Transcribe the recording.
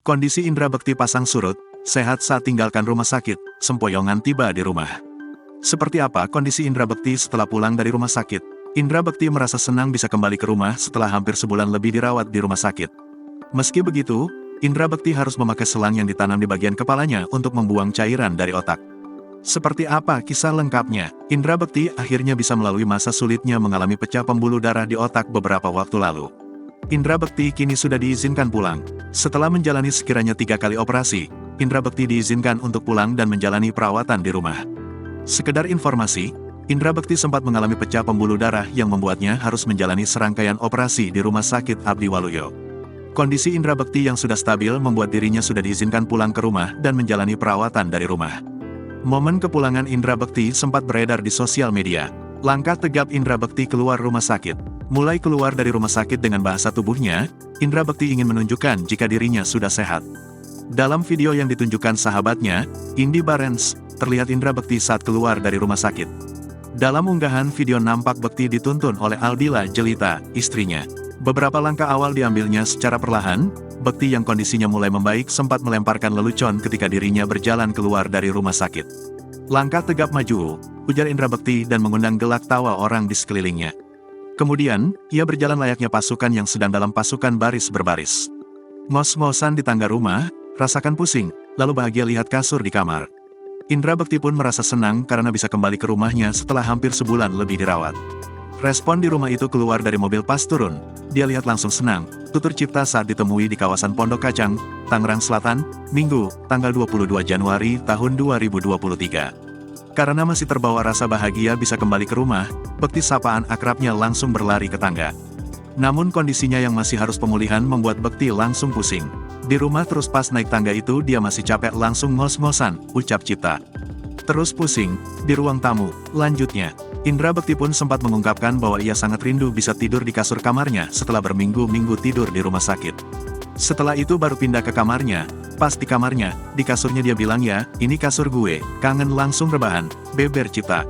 Kondisi Indra Bekti pasang surut, sehat saat tinggalkan rumah sakit, sempoyongan tiba di rumah. Seperti apa kondisi Indra Bekti setelah pulang dari rumah sakit? Indra Bekti merasa senang bisa kembali ke rumah setelah hampir sebulan lebih dirawat di rumah sakit. Meski begitu, Indra Bekti harus memakai selang yang ditanam di bagian kepalanya untuk membuang cairan dari otak. Seperti apa kisah lengkapnya? Indra Bekti akhirnya bisa melalui masa sulitnya mengalami pecah pembuluh darah di otak beberapa waktu lalu. Indra Bekti kini sudah diizinkan pulang. Setelah menjalani sekiranya 3 kali operasi, Indra Bekti diizinkan untuk pulang dan menjalani perawatan di rumah. Sekedar informasi, Indra Bekti sempat mengalami pecah pembuluh darah yang membuatnya harus menjalani serangkaian operasi di Rumah Sakit Abdi Waluyo. Kondisi Indra Bekti yang sudah stabil membuat dirinya sudah diizinkan pulang ke rumah dan menjalani perawatan dari rumah. Momen kepulangan Indra Bekti sempat beredar di sosial media. Langkah tegap Indra Bekti keluar rumah sakit. Mulai keluar dari rumah sakit dengan bahasa tubuhnya, Indra Bekti ingin menunjukkan jika dirinya sudah sehat. Dalam video yang ditunjukkan sahabatnya, Indy Barens, terlihat Indra Bekti saat keluar dari rumah sakit. Dalam unggahan video nampak Bekti dituntun oleh Aldila Jelita, istrinya. Beberapa langkah awal diambilnya secara perlahan, Bekti yang kondisinya mulai membaik sempat melemparkan lelucon ketika dirinya berjalan keluar dari rumah sakit. Langkah tegap maju, ujar Indra Bekti dan mengundang gelak tawa orang di sekelilingnya. Kemudian, ia berjalan layaknya pasukan yang sedang dalam pasukan baris berbaris. Ngos-ngosan di tangga rumah, rasakan pusing, lalu bahagia lihat kasur di kamar. Indra Bekti pun merasa senang karena bisa kembali ke rumahnya setelah hampir sebulan lebih dirawat. Respon di rumah itu keluar dari mobil pas turun, dia lihat langsung senang, tutur cipta saat ditemui di kawasan Pondok Kacang, Tangerang Selatan, Minggu, tanggal 22 Januari tahun 2023. Karena masih terbawa rasa bahagia bisa kembali ke rumah, Bekti sapaan akrabnya langsung berlari ke tangga. Namun kondisinya yang masih harus pemulihan membuat Bekti langsung pusing. Di rumah terus pas naik tangga itu dia masih capek langsung ngos-ngosan, ucap cipta. Terus pusing, di ruang tamu, lanjutnya. Indra Bekti pun sempat mengungkapkan bahwa ia sangat rindu bisa tidur di kasur kamarnya setelah berminggu-minggu tidur di rumah sakit. Setelah itu baru pindah ke kamarnya. Pas di kamarnya, di kasurnya dia bilang ya, ini kasur gue, kangen langsung rebahan, beber cipta.